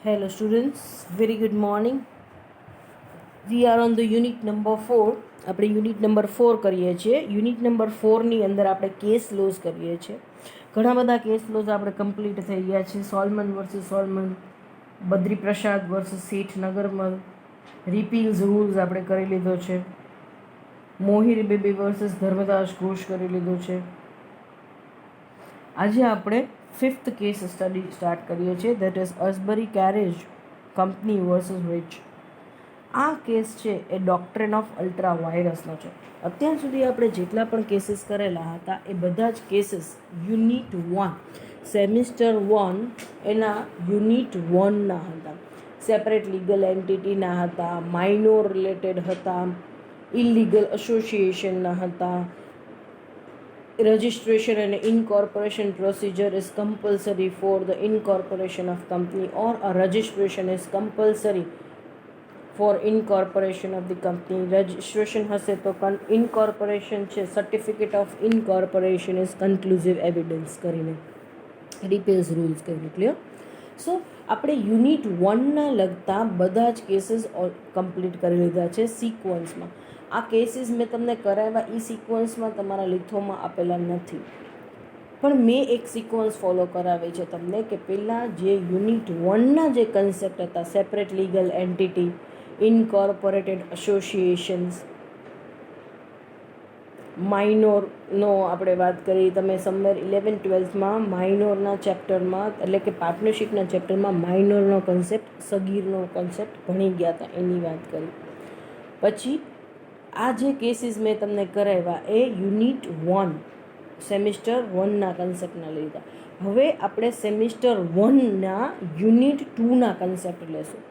Hello students, very good morning. We are on the unit number 4. આપણે unit number 4 કરીએ છીએ. Unit number 4ની અંદર આપણે કેસ લોઝ કરીએ છીએ. ઘણા બધા કેસ લોઝ આપણે કમ્પ્લીટ થઈ ગયા છે. સોલમન વર્સિસ સોલમન, બદ્રી પ્રસાદ વર્સિસ શેઠ નગરમલ, રિપીલ્સ રૂલ્સ આપણે કરી લીધો છે. મોહિર બેબી વર્સિસ ધર્મદાસ ઘોષ કરી લીધો છે. આજે આપણે 5th કેસ સ્ટડી સ્ટાર્ટ કરીએ છીએ, that is Ashbury carriage company versus Riche. આ કેસ છે એ ડોક્ટ્રિન ઓફ અલ્ટ્રા વાયરસનો છે. અત્યાર સુધી આપણે જેટલા પણ કેસીસ કરેલા હતા એ બધા જ કેસીસ યુનિટ 1 સેમિસ્ટર 1 એના યુનિટ 1ના હતા. સેપરેટ લીગલ એન્ટિટીના હતા, માઇનોર રિલેટેડ હતા, ઇલીગલ એસોસિએશનના હતા. Registration and incorporation procedure is compulsory for the incorporation of company, or a registration is compulsory for incorporation of the company. Registration હશે તો incorporation છે, certificate of incorporation is conclusive evidence કરીને રિપીલ્સ rules કરીને clear. સો આપણે unit 1ના લગતા બધા જ cases complete કરી લીધા છે સિક્વન્સમાં. આ કેસીસ મેં તમને કરાવ્યા એ સિક્વન્સમાં તમારા લિથોમાં આપેલા નથી, પણ મેં એક સિક્વન્સ ફોલો કરાવી છે તમને કે પહેલાં જે યુનિટ 1ના જે કન્સેપ્ટ હતા, સેપરેટ લીગલ એન્ટિટી, ઇનકોર્પોરેટેડ એસોસિએશન્સ, માઇનોરનો આપણે વાત કરી. તમે સમવેર 11-12માં માઇનોરના ચેપ્ટરમાં એટલે કે પાર્ટનરશિપના ચેપ્ટરમાં માઇનોરનો કન્સેપ્ટ, સગીરનો કન્સેપ્ટ ભણી ગયા હતા, એની વાત કરી. પછી આ જે કેસીસ મેં તમને કરાવ્યા એ યુનિટ 1 સેમિસ્ટર 1ના કન્સેપ્ટના લીધા. હવે આપણે સેમિસ્ટર 1ના યુનિટ 2ના કન્સેપ્ટ લેશું.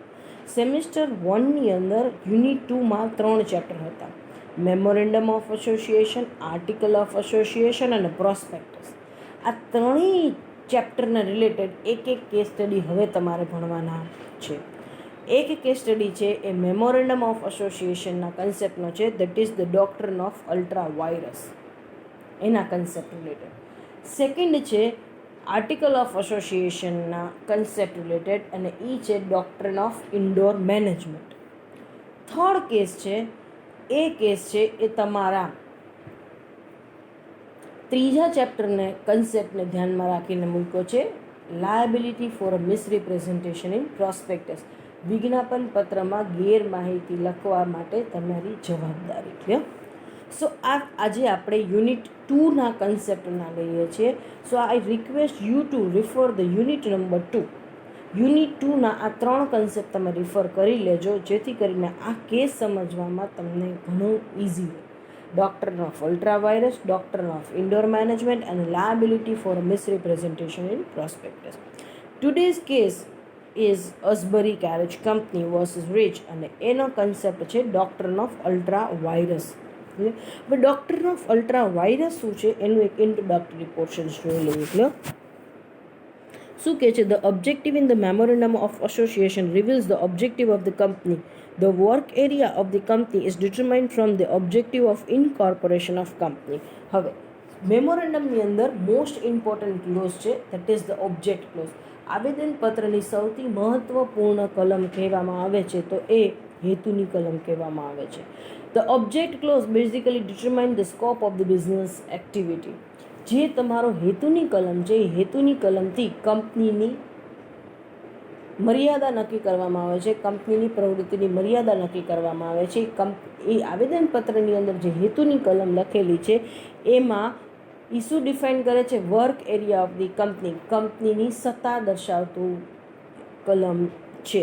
સેમિસ્ટર 1ની અંદર યુનિટ 2માં 3 ચેપ્ટર હતા: memorandum of association, article of association અને પ્રોસ્પેક્ટસ. આ ત્રણેય ચેપ્ટરના રિલેટેડ એક કેસ સ્ટડી હવે તમારે ભણવાના છે. એક કેસ સ્ટડી છે એ મેમોરેન્ડમ ઓફ એસોસિએશનના કન્સેપ્ટનો છે, that is the doctrine of ultra vires, એના કન્સેપ્ટ રિલેટેડ. સેકન્ડ છે આર્ટિકલ ઓફ એસોસિએશનના કન્સેપ્ટ રિલેટેડ, અને એ છે doctrine of indoor management. Third case છે એ તમારા ત્રીજા ચેપ્ટરને કન્સેપ્ટને ધ્યાનમાં રાખીને મૂક્યો છે, liability for a misrepresentation in prospectus. વિજ્ઞાપન પત્રમાં ગેરમાહિતી લખવા માટે તમારી જવાબદારી. ક્લિયર? સો આજે આપણે યુનિટ 2ના કન્સેપ્ટના લઈએ છીએ. So I request you to refer the unit number 2. Unit 2ના આ 3 કન્સેપ્ટ તમે રિફર કરી લેજો, જેથી કરીને આ કેસ સમજવામાં તમને ઘણું ઇઝી હોય. Doctrine of ultra vires, doctrine of indoor management અને liability for misrepresentation in prospectus. Today's case is Ashbury carriage company versus Riche, અને એનો કન્સેપ્ટ છે ડોક્ટ્રિન ઓફ અલ્ટ્રા વાયરસ. હવે ડોક્ટ્રિન ઓફ અલ્ટ્રા વાયરસ શું છે એનું એક ઇન્ટ્રોડક્ટરી પોર્શન જોઈ લઈએ. ક્લિયર? શું કહે છે? The objective in the memorandum of association reveals the objective of the company. The work area of the company is determined from the objective of incorporation of company. હવે મેમોરેન્ડમની અંદર most important clause છે, that is the object clause. આવેદનપત્રની સૌથી મહત્વપૂર્ણ કલમ કહેવામાં આવે છે તો એ હેતુની કલમ કહેવામાં આવે છે. The object clause basically determine the scope of the business activity. જે તમારો હેતુની કલમ છે એ હેતુની કલમથી કંપનીની મર્યાદા નક્કી કરવામાં આવે છે, કંપનીની પ્રવૃત્તિની મર્યાદા નક્કી કરવામાં આવે છે. એ આવેદનપત્રની અંદર જે હેતુની કલમ લખેલી છે એમાં ઇસ્યુ ડિફાઇન કરે છે work area of the company, કંપનીની સત્તા દર્શાવતું કલમ છે.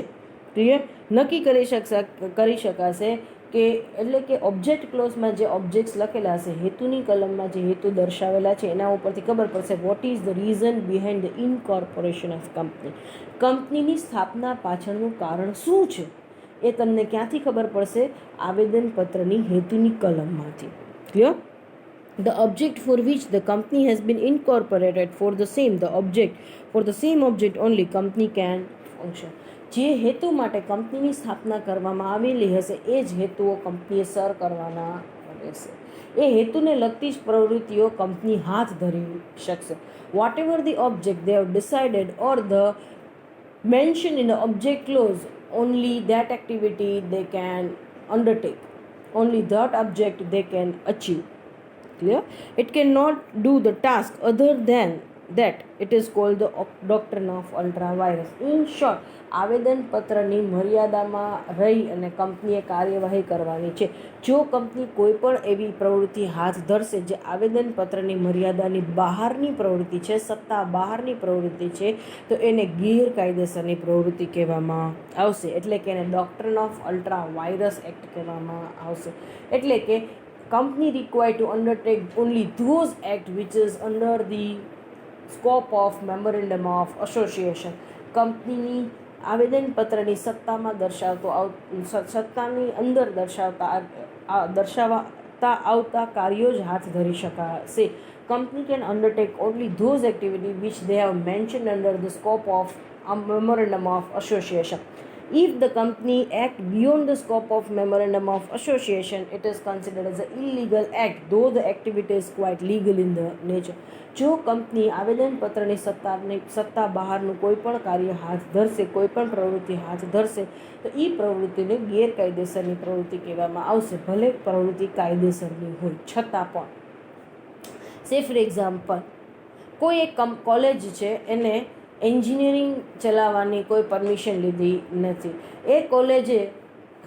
ક્લિયર? નક્કી કરી શકાશે કે એટલે કે ઓબ્જેક્ટ ક્લોઝમાં જે ઓબ્જેક્ટ્સ લખેલા હશે, હેતુની કલમમાં જે હેતુ દર્શાવેલા છે એના ઉપરથી ખબર પડશે what is the reason behind the incorporation of company. કંપનીની સ્થાપના પાછળનું કારણ શું છે એ તમને ક્યાંથી ખબર પડશે? આવેદનપત્રની હેતુની કલમમાંથી. Clear? The object for which the company has been incorporated for the same object only company can function. જે હેતુ માટે કંપનીની સ્થાપના કરવામાં આવેલી હશે એ જ હેતુઓ કંપનીએ સર કરવાના રહેશે. એ હેતુને લગતી જ પ્રવૃત્તિઓ કંપની હાથ ધરી શકશે. Whatever the object they have decided or the mention in the object clause only that activity they can undertake, only that object they can achieve. Clear? It cannot do the task other than that. It is called the doctrine of ultra virus. In short, આવેદનપત્રની મર્યાદામાં રહી અને કંપનીએ કાર્યવાહી કરવાની છે. જો company કોઈ પણ એવી પ્રવૃત્તિ હાથ ધરશે જે આવેદનપત્રની મર્યાદાની બહારની પ્રવૃત્તિ છે, સત્તા બહારની પ્રવૃત્તિ છે, તો એને ગેરકાયદેસરની પ્રવૃત્તિ કહેવામાં આવશે. એટલે કે એને ડોક્ટ્રિન ઓફ અલ્ટ્રા વાયરસ એક્ટ કહેવામાં આવશે. એટલે કે company required to undertake only those acts which is under the scope of memorandum of association. કંપનીની આવેદનપત્રની સત્તામાં સત્તાની અંદર દર્શાવતા આવતા કાર્યો જ હાથ ધરી શકાશે. Company can undertake only those activities which they have mentioned under the scope of a memorandum of association. If the company act beyond the scope of memorandum of association, it is considered as an illegal act, though the activity is quite legal in the nature. જો company આવેદનપત્રની સત્તા બહારનું કોઈ પણ કાર્ય હાથ ધરશે, કોઈ પણ પ્રવૃત્તિ હાથ ધરશે, તો એ પ્રવૃત્તિને ગેરકાયદેસરની પ્રવૃત્તિ કહેવામાં આવશે, ભલે પ્રવૃત્તિ કાયદેસરની હોય છતાં પણ. સે ફોર એક્ઝામ્પલ, કોઈ એક કોલેજ છે એને એન્જિનિયરિંગ ચલાવવાની કોઈ પરમિશન લીધી નથી. એ કોલેજે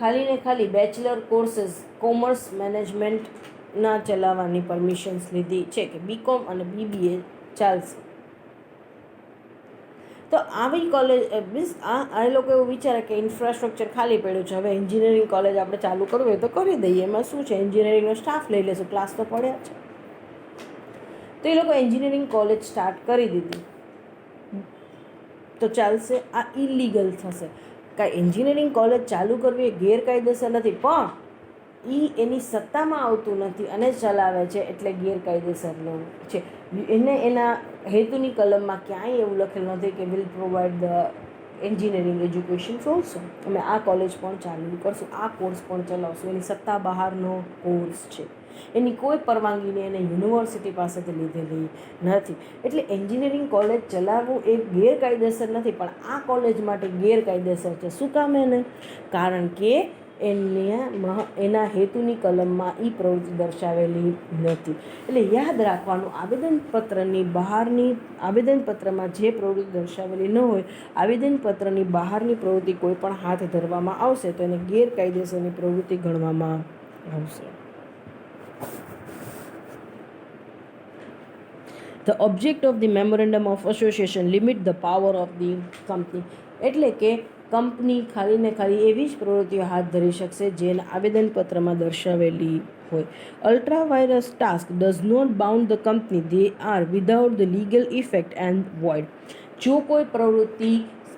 ખાલી ને ખાલી બેચલર કોર્સીસ કોમર્સ મેનેજમેન્ટના ચલાવવાની પરમિશન્સ લીધી છે કે બીકોમ અને બીબીએ ચાલશે. તો આવી કોલેજ મીન્સ આ લોકો એવું વિચારે કે ઇન્ફ્રાસ્ટ્રક્ચર ખાલી પડ્યું છે, હવે એન્જિનિયરિંગ કોલેજ આપણે ચાલુ કરવું હોય તો કરી દઈએ, એમાં શું છે, એન્જિનિયરિંગનો સ્ટાફ લઈ લેશું, ક્લાસ તો પડ્યા છે. તો એ લોકો એન્જિનિયરિંગ કોલેજ સ્ટાર્ટ કરી દીધી તો ચાલશે. આ ઇલીગલ થશે. કાંઈ એન્જિનિયરિંગ કોલેજ ચાલુ કરવી એ ગેરકાયદેસર નથી, પણ એની સત્તામાં આવતું નથી અને ચલાવે છે એટલે ગેરકાયદેસરનું છે. એને એના હેતુની કલમમાં ક્યાંય એવું લખેલું નથી કે will provide the engineering education also, અમે આ કોલેજ પણ ચાલુ કરશું, આ કોર્સ પણ ચલાવશું. એની સત્તા બહારનો કોર્સ છે, એની કોઈ પરવાનગીની એને યુનિવર્સિટી પાસેથી લીધેલી નથી. એટલે એન્જિનિયરિંગ કોલેજ ચલાવવું એ ગેરકાયદેસર નથી, પણ આ કોલેજ માટે ગેરકાયદેસર છે. શું કામ એને? કારણ કે એના હેતુની કલમમાં એ પ્રવૃત્તિ દર્શાવેલી નથી. એટલે યાદ રાખવાનું, આવેદનપત્રમાં જે પ્રવૃત્તિ દર્શાવેલી ન હોય, આવેદનપત્રની બહારની પ્રવૃત્તિ કોઈ પણ હાથ ધરવામાં આવશે તો એને ગેરકાયદેસરની પ્રવૃત્તિ ગણવામાં આવશે. The object of the memorandum of association limit the power of the company. એટલે કે કંપની ખાલી ને ખાલી એવી જ પ્રવૃત્તિઓ હાથ ધરી શકશે જેને આવેદનપત્રમાં દર્શાવેલી હોય. Ultra vires task does not bound the company, they are without the legal effect and void. જો કોઈ પ્રવૃત્તિ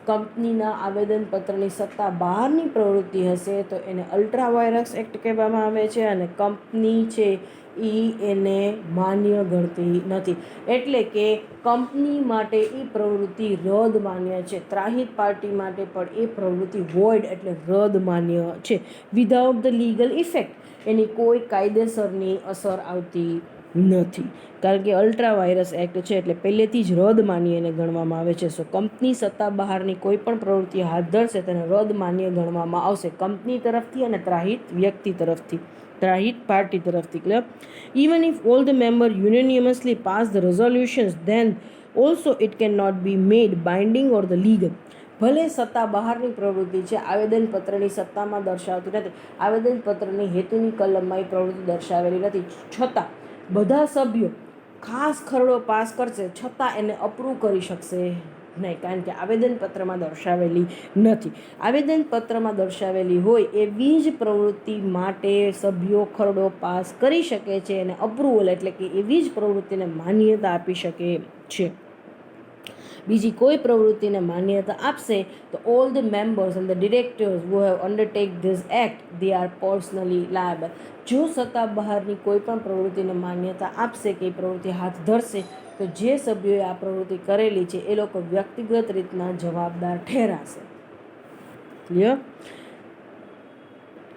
કંપનીના આવેદનપત્રની સત્તા બહારની પ્રવૃત્તિ હશે તો એને અલ્ટ્રા વાયરસ એક્ટ કહેવામાં આવે છે અને કંપની છે એને માન્ય ગણતી નથી. એટલે કે કંપની માટે એ પ્રવૃત્તિ રદ માન્ય છે, ત્રાહિત પાર્ટી માટે પણ એ પ્રવૃત્તિ વોઇડ એટલે રદ માન્ય છે. વિધાઉટ ધ લીગલ ઇફેક્ટ, એની કોઈ કાયદેસરની અસર આવતી નથી, કારણ કે અલ્ટ્રા વાયરસ એક્ટ છે એટલે પહેલેથી જ રદ માન્ય એને ગણવામાં આવે છે. સો કંપની સત્તા બહારની કોઈ પણ પ્રવૃત્તિ હાથ ધરશે તેને રદ માન્ય ગણવામાં આવશે, કંપની તરફથી અને ત્રાહિત વ્યક્તિ તરફથી, ત્રાહિત પાર્ટી તરફથી. Clear? Even if all the members unanimously pass the resolutions, then also it cannot be made binding or the legal. ભલે સત્તા બહારની પ્રવૃત્તિ છે, આવેદનપત્રની સત્તામાં દર્શાવતી નથી, આવેદનપત્રની હેતુની કલમમાં એ પ્રવૃત્તિ દર્શાવેલી નથી, છતાં બધા સભ્યો ખાસ ખરડો પાસ કરશે છતાં એને અપ્રૂવ કરી શકશે નહીં, કારણ કે આવેદનપત્રમાં દર્શાવેલી નથી. આવેદનપત્રમાં દર્શાવેલી હોય એવી જ પ્રવૃત્તિ માટે સભ્યો ખરડો પાસ કરી શકે છે અને અપ્રુવલ એટલે કે એવી જ પ્રવૃત્તિને માન્યતા આપી શકે છે. બીજી કોઈ પ્રવૃત્તિને માન્યતા આપશે તો all the members and the directors who have undertake this act they are personally liable. જો સત્તા બહારની કોઈ પણ પ્રવૃત્તિને માન્યતા આપશે કે એ પ્રવૃત્તિ હાથ ધરશે તો જે સભ્યોએ આ પ્રવૃત્તિ કરેલી છે એ લોકો વ્યક્તિગત રીતના જવાબદાર ઠેરાશે. Clear?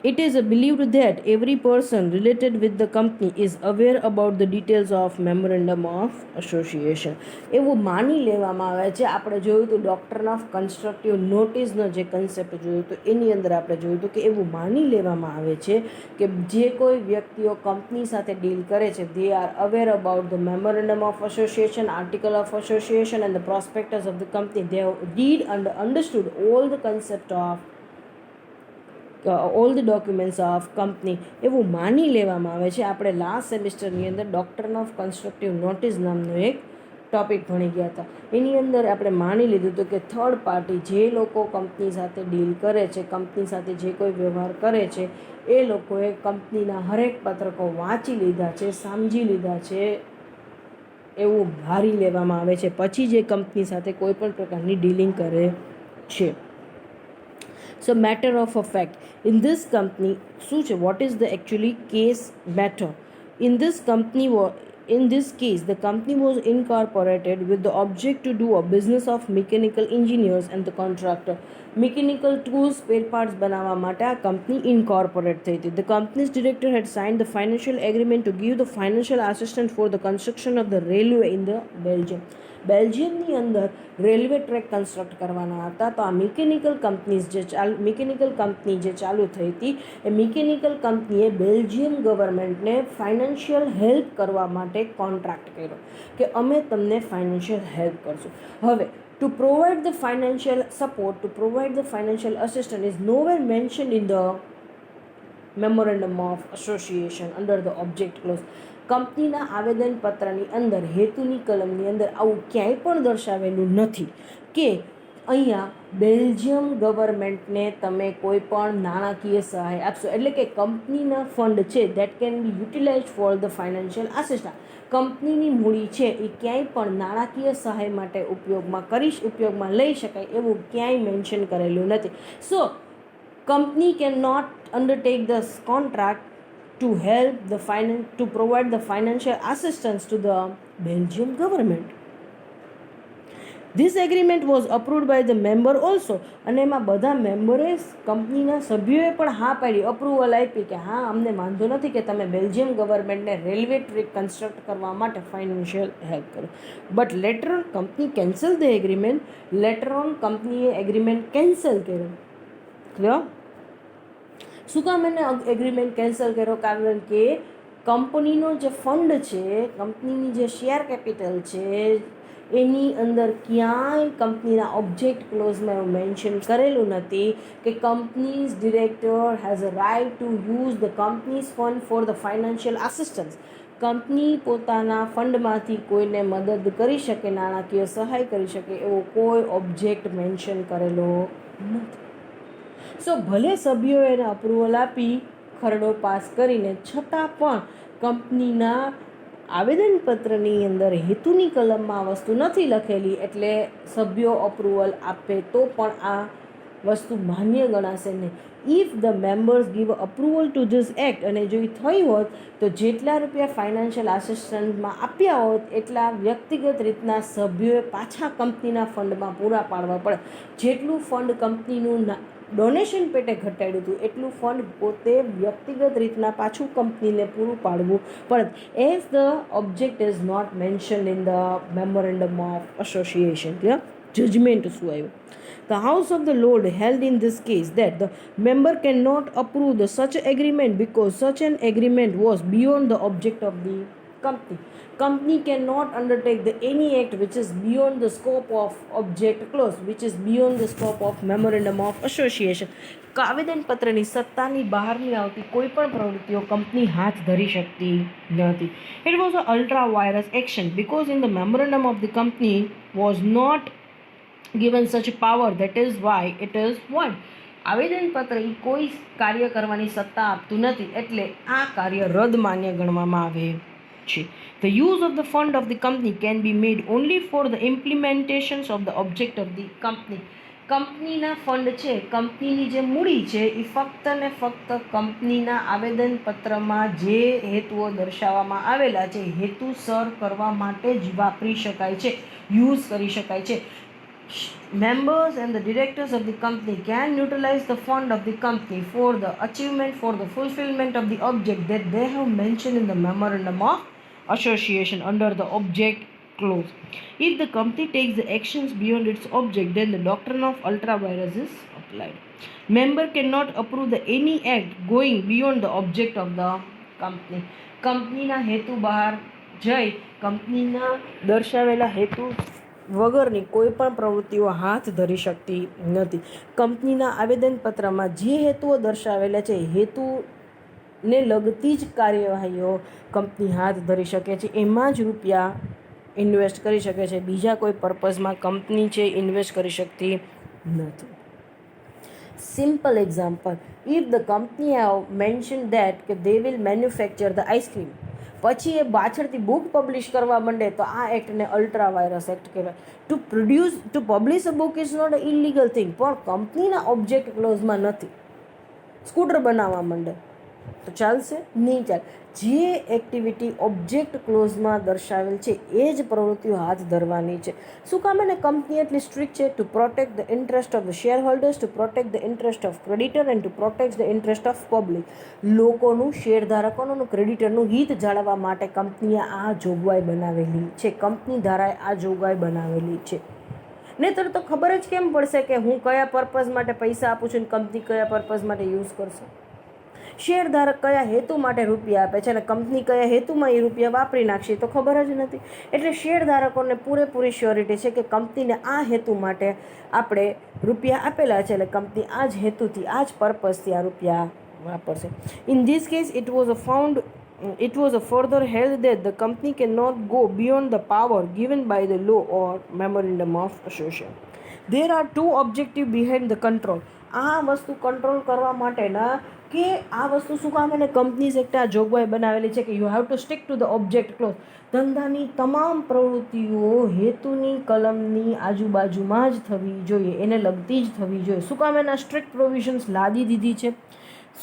It is believed that every person related with the company is aware about the details of memorandum of association. એવું માની લેવામાં આવે છે. આપણે જોયું હતું ડોક્ટ્રિન ઓફ કન્સ્ટ્રક્ટિવ નોટિસનો જે કન્સેપ્ટ જોયું તો એની અંદર આપણે જોયું હતું કે એવું માની લેવામાં આવે છે કે જે કોઈ વ્યક્તિઓ કંપની સાથે ડીલ કરે છે they are aware about the memorandum of association, article of association and the prospectus of the company. They read and understood all the concept of all the documents of company. એવું માની લેવામાં આવે છે. આપણે last સેમિસ્ટરની અંદર ડોક્ટ્રિન of constructive notice નામનો એક topic ભણી ગયા હતા. એની અંદર આપણે માની લીધું હતું કે થર્ડ પાર્ટી જે લોકો કંપની સાથે ડીલ કરે છે, કંપની સાથે જે કોઈ વ્યવહાર કરે છે, એ લોકોએ કંપનીના હરેક પત્રકો વાંચી લીધા છે, સમજી લીધા છે એવું ધારી લેવામાં આવે છે પછી જે કંપની સાથે કોઈ પણ પ્રકારની ડીલિંગ કરે છે. So matter of a fact, in this company, શું છે, what is the actually case matter? In this case, the company was incorporated with the object to do a business of mechanical engineers and the contractor. Mechanical tools, spare parts બનાવવા માટે આ company incorporate થઈ હતી. The company's director had signed the financial agreement to give the financial assistance for the construction of the railway in the Belgium. બેલ્જિયમની અંદર railway track construct કરવાના હતા. તો આ મિકેનિકલ કંપની જે ચાલુ થઈ હતી એ મિકેનિકલ કંપનીએ બેલ્જિયમ ગવર્મેન્ટને ફાઇનાન્શિયલ હેલ્પ કરવા માટે કોન્ટ્રાક્ટ કર્યો કે અમે તમને ફાઇનાન્શિયલ હેલ્પ કરશું. હવે to provide the financial support, to provide the financial assistance is nowhere mentioned in the memorandum of association under the object clause. કંપનીના આવેદનપત્રની અંદર હેતુની કલમની અંદર આવું ક્યાંય પણ દર્શાવેલું નથી કે અહીંયા બેલ્જિયમ ગવર્મેન્ટને તમે કોઈ પણ નાણાકીય સહાય આપશો. એટલે કે કંપનીના ફંડ છે that can be utilise for the financial assistance. કંપનીની મૂડી છે એ ક્યાંય પણ નાણાકીય સહાય માટે ઉપયોગમાં લઈ શકાય એવું ક્યાંય મેન્શન કરેલું નથી. So company can not undertake the contract to help to provide the financial assistance to the Belgian government. This agreement was approved by the member also. અને એમાં બધા મેમ્બરે કંપનીના સભ્યોએ પણ હા પાડી, અપ્રુવલ આપી કે હા અમને વાંધો નથી કે તમે બેલ્જિયમ ગવર્મેન્ટને રેલવે ટ્રેક કન્સ્ટ્રક્ટ કરવા માટે ફાઇનાન્શિયલ હેલ્પ કરો. But letter on company cancel the agreement. Letter on કંપનીએ એગ્રીમેન્ટ કેન્સલ કર્યો. ક્લિયર? શું કામ એને એગ્રીમેન્ટ કેન્સલ કર્યો? કારણ કે કંપનીનો જે ફંડ છે, કંપનીની જે શેર કેપિટલ છે એની અંદર ક્યાંય કંપનીના ઓબ્જેક્ટ ક્લોઝમાં એવું મેન્શન કરેલું નથી કે company's director has a right to use the company's fund for the financial assistance. Company પોતાના ફંડમાંથી કોઈને મદદ કરી શકે, નાણાકીય સહાય કરી શકે એવો કોઈ ઓબ્જેક્ટ મેન્શન કરેલો નથી. સો ભલે સભ્યોએ એને અપ્રુવલ આપી, ખરડો પાસ કરીને, છતાં પણ કંપનીના આવેદનપત્રની અંદર હેતુની કલમમાં આ વસ્તુ નથી લખેલી એટલે સભ્યો અપ્રુવલ આપે તો પણ આ વસ્તુ માન્ય ગણાશે નહીં. If the members give approval two this act, અને જો એ થઈ હોત તો જેટલા રૂપિયા ફાઇનાન્શિયલ આસિસ્ટન્સમાં આપ્યા હોત એટલા વ્યક્તિગત રીતના સભ્યોએ પાછા કંપનીના ફંડમાં પૂરા પાડવા પડે. જેટલું ફંડ કંપનીનું ડોનેશન પેટે ઘટાડ્યું હતું એટલું ફંડ પોતે વ્યક્તિગત રીતના પાછું કંપનીને પૂરું પાડવું પડે. As the object is not mention in the memorandum of association. Judgement શું આવ્યું? The House of the Lord held in this case that the member cannot approve the such agreement because such an agreement was beyond the object of the company. Company cannot undertake any act which is beyond the scope of object clause, which is beyond the scope of memorandum of association. આવેદનપત્રની સત્તાની બહારની આવતી કોઈ પણ પ્રવૃત્તિઓ company હાથ ધરી શકતી નથી. It was an ultra virus action because in the memorandum of the company was not given such a power, that is why it is void. આવેદનપત્ર એ કોઈ કાર્ય કરવાની સત્તા આપતું નથી એટલે આ કાર્ય રદ માન્ય ગણવામાં આવે છે. The use of the fund of the company can be made only for the implementations of the object of the company. કંપનીના ફંડ છે, કંપનીની જે મૂડી છે એ ફક્ત ને ફક્ત કંપનીના આવેદનપત્રમાં જે હેતુઓ દર્શાવવામાં આવેલા છે હેતુસર કરવા માટે જ વાપરી શકાય છે, યુઝ કરી શકાય છે. Members and the directors of the company can utilize the fund of the company for the achievement, for the fulfillment of the object that they have mentioned in the memorandum of association under the object clause. If the company takes the actions beyond its object, then the doctrine of ultra vires is applied. Member cannot approve the any act going beyond the object of the company. કંપનીના હેતુ બહાર જઈ કંપનીના દર્શાવેલા હેતુ વગરની કોઈ પણ પ્રવૃત્તિઓ હાથ ધરી શકતી નથી. કંપનીના આવેદનપત્રમાં જે હેતુઓ દર્શાવેલા છે હેતુને લગતી જ કાર્યવાહીઓ કંપની હાથ ધરી શકે છે. એમાં જ રૂપિયા ઇન્વેસ્ટ કરી શકે છે. બીજા કોઈ પર્પઝમાં કંપની છે ઇન્વેસ્ટ કરી શકતી નથી. Simple example, if the company have mentioned that they will manufacture the ice cream, પછી એ પાછળથી બુક પબ્લિશ કરવા માંડે તો આ એક્ટને અલ્ટ્રા વાયરસ એક્ટ કહેવાય. To publish a book is not a illegal thing, પણ કંપનીના ઓબ્જેક્ટ ક્લોઝમાં નથી. સ્કૂટર બનાવવા માંડે તો ચાલશે? નહીં ચાલે. જે એક્ટિવિટી ઓબ્જેક્ટ ક્લોઝમાં દર્શાવેલ છે એ જ પ્રવૃત્તિઓ હાથ ધરવાની છે. શું કામ એને કંપની એટલી સ્ટ્રિક્ટ છે? Two protect the interest of the share holders, two protect the interest of creditor and two protect the interest of public. લોકોનું, શેરધારકોનું, ક્રેડિટરનું હિત જાળવવા માટે કંપનીએ આ જોગવાઈ બનાવેલી છે. કંપની ધારાએ આ જોગવાઈ બનાવેલી છે. નહીંતર તો ખબર જ કેમ પડશે કે હું કયા પર્પઝ માટે પૈસા આપું છું અને કંપની કયા પર્પઝ માટે યુઝ કરશે. શેરધારક કયા હેતુ માટે રૂપિયા આપે છે અને કંપની કયા હેતુમાં એ રૂપિયા વાપરી નાખશે તો ખબર જ નથી. એટલે શેરધારકોને પૂરેપૂરી શ્યોરિટી છે કે કંપનીને આ હેતુ માટે આપણે રૂપિયા આપેલા છે એટલે કંપની આ જ હેતુથી, આ જ પર્પઝથી આ રૂપિયા વાપરશે. In this case it was a further held that the company cannot go beyond the power given by the law or memorandum of association. There are two objectives behind the control. આ વસ્તુ control કરવા માટેના કે આ વસ્તુ શું કામ એને કંપનીઝ એક્ટે આ જોગવાઈ બનાવેલી છે કે you have to stick to the object clause. ધંધાની તમામ પ્રવૃત્તિઓ હેતુની કલમની આજુબાજુમાં જ થવી જોઈએ, એને લગતી જ થવી જોઈએ. શું કામ એના સ્ટ્રિક્ટ પ્રોવિઝન્સ લાદી દીધી છે?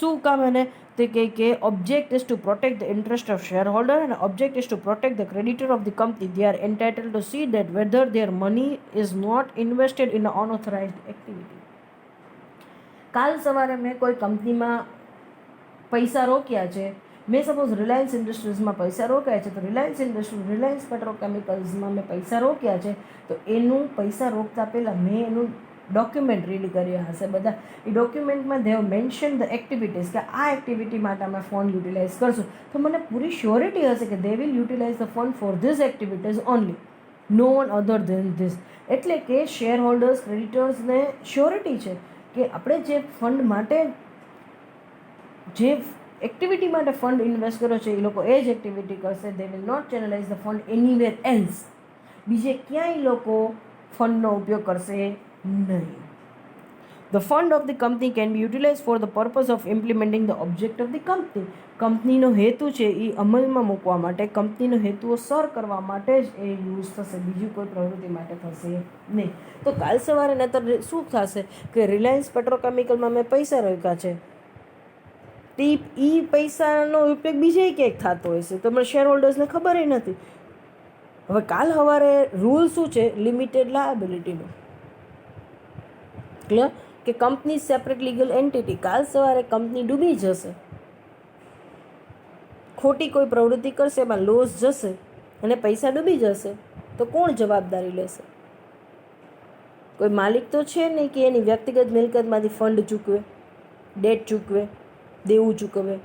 શું કામ એને તે કહે કે object is to protect the interest of share holder અને object is to protect the creditor of the company. They are entitled to see that whether their money is not invested in a unauthorized activity. કાલ સવારે મેં કોઈ કંપનીમાં પૈસા રોક્યા છે, મેં suppose Reliance ઇન્ડસ્ટ્રીઝમાં પૈસા રોક્યા છે, તો રિલાયન્સ પેટ્રોકેમિકલ્સમાં મેં પૈસા રોક્યા છે, તો એનું પૈસા રોકતા પહેલાં મેં એનું ડોક્યુમેન્ટ રીડ કર્યા હશે બધા. એ ડોક્યુમેન્ટમાં they have mention the activities કે આ એક્ટિવિટી માટે અમે ફંડ યુટિલાઇઝ કરશું, તો મને પૂરી શ્યોરિટી હશે કે they will utilise the fund for this activities only, no one other than this. એટલે કે શેર હોલ્ડર્સ, ક્રેડિટર્સને શ્યોરિટી છે કે આપણે જે ફંડ માટે, જે એક્ટિવિટી માટે ફંડ ઇન્વેસ્ટ કર્યો છે એ લોકો એ જ એક્ટિવિટી કરશે. They will not channelise the fund anywhere else. બીજે ક્યાંય લોકો ફંડનો ઉપયોગ કરશે નહીં. The fund of the company can be utilise for the purpose of implementing the object of the company. કંપનીનો હેતુ છે એ અમલમાં મૂકવા માટે, કંપનીનો હેતુઓ સર કરવા માટે જ એ યુઝ થશે, બીજી કોઈ પ્રવૃત્તિ માટે થશે નહીં. તો કાલ સવારે નહીતર શું થશે કે રિલાયન્સ પેટ્રોકેમિકલમાં મેં પૈસા રોક્યા છે, એ પૈસાનો ઉપયોગ બીજે ક્યાંક થતો હોય છે તો મને શેર હોલ્ડર્સને ખબર નથી. હવે કાલ સવારે રૂલ શું છે? લિમિટેડ લાયબિલિટીનો. ક્લિયર? કે કંપની સેપરેટ લીગલ એન્ટિટી. કાલ સવારે કંપની ડૂબી જશે, ખોટી કોઈ પ્રવૃત્તિ કરશે, એમાં લોસ જશે અને પૈસા ડૂબી જશે, તો કોણ જવાબદારી લેશે? કોઈ માલિક તો છે નહીં કે એની વ્યક્તિગત મિલકતમાંથી ફંડ ચૂકવે, ડેટ ચૂકવે, દેવું ચૂકવે.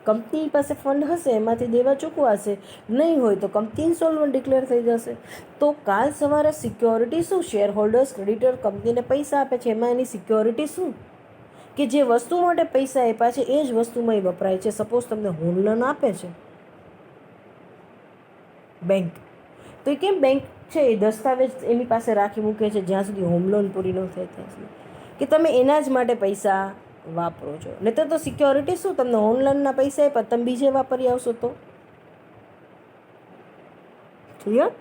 કંપની પાસે ફંડ હશે, એમાંથી દેવા ચૂકવાશે. નહીં હોય તો કંપની ઇન્સોલ્વન્ટ ડિક્લેર થઈ જશે. તો કાલ સવારે સિક્યોરિટી શું? શેર હોલ્ડર્સ, ક્રેડિટર કંપનીને પૈસા આપે છે, એમાં એની સિક્યોરિટી શું? કે જે વસ્તુ માટે પૈસા આપ્યા છે એ જ વસ્તુમાં એ વપરાય છે. સપોઝ તમને હોમ લોન આપે છે બેંક, તો એ કેમ બેંક છે એ દસ્તાવેજ એની પાસે રાખી મૂકે છે જ્યાં સુધી હોમ લોન પૂરી ન થાય ત્યાં સુધી, કે તમે એના જ માટે પૈસા વાપરો છો. નહીં તો સિક્યોરિટી શું? તમને હોમ લોનના પૈસા આપ્યા, તમે બીજે વાપરી આવશો તો. ક્લિયર?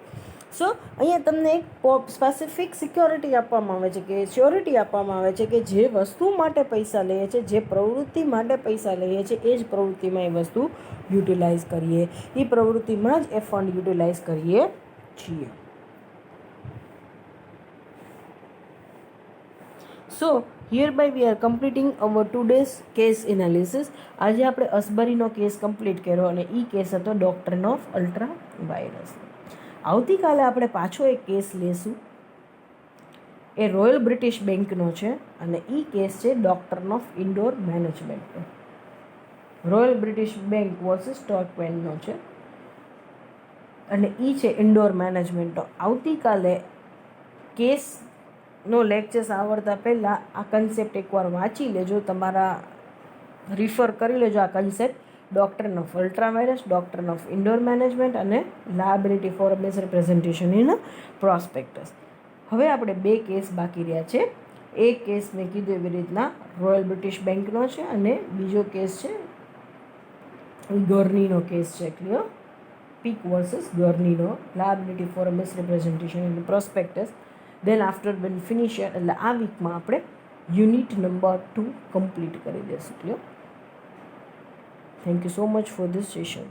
સો અહીંયા તમને એક સ્પેસિફિક સિક્યોરિટી આપવામાં આવે છે, કે શ્યોરિટી આપવામાં આવે છે કે જે વસ્તુ માટે પૈસા લઈએ છીએ, જે પ્રવૃત્તિ માટે પૈસા લઈએ છીએ, એ જ પ્રવૃત્તિમાં એ વસ્તુ યુટિલાઇઝ કરીએ, એ પ્રવૃત્તિમાં જ એ ફંડ યુટિલાઇઝ કરીએ છીએ. So hereby we are completing our today's case analysis. આજે આપણે અસબરીનો કેસ કમ્પ્લીટ કર્યો અને એ કેસ હતો ડોક્ટ્રિન ઓફ અલ્ટ્રા વાયરસ. આવતીકાલે આપણે પાછો એક કેસ લેશું. એ રોયલ બ્રિટિશ બેંકનો છે અને એ કેસ છે ડોક્ટ્રિન ઓફ ઇન્ડોર મેનેજમેન્ટનો. રોયલ બ્રિટિશ બેંક વર્સિસ સ્ટોકવેનનો છે અને એ છે ઇન્ડોર મેનેજમેન્ટનો. આવતીકાલે કેસનો લેક્ચર્સ આવડતા પહેલાં આ કન્સેપ્ટ એકવાર વાંચી લેજો, તમારા રિફર કરી લેજો આ concept, doctrine of ultra vires, doctrine of indoor management અને liability for misrepresentation in prospectus. હવે આપણે 2 કેસ બાકી રહ્યા છે. એક કેસ મેં કીધું એવી રીતના રોયલ બ્રિટિશ બેંકનો છે અને બીજો કેસ છે ગર્નીનો કેસ છે. ક્લિયર? પીક વર્સિસ ગર્નીનો, liability for misrepresentation in prospectus. Then after when finish, એટલે આ વીકમાં આપણે યુનિટ નંબર 2 કમ્પ્લીટ કરી દઈશું. Clear? Thank you so much for this session.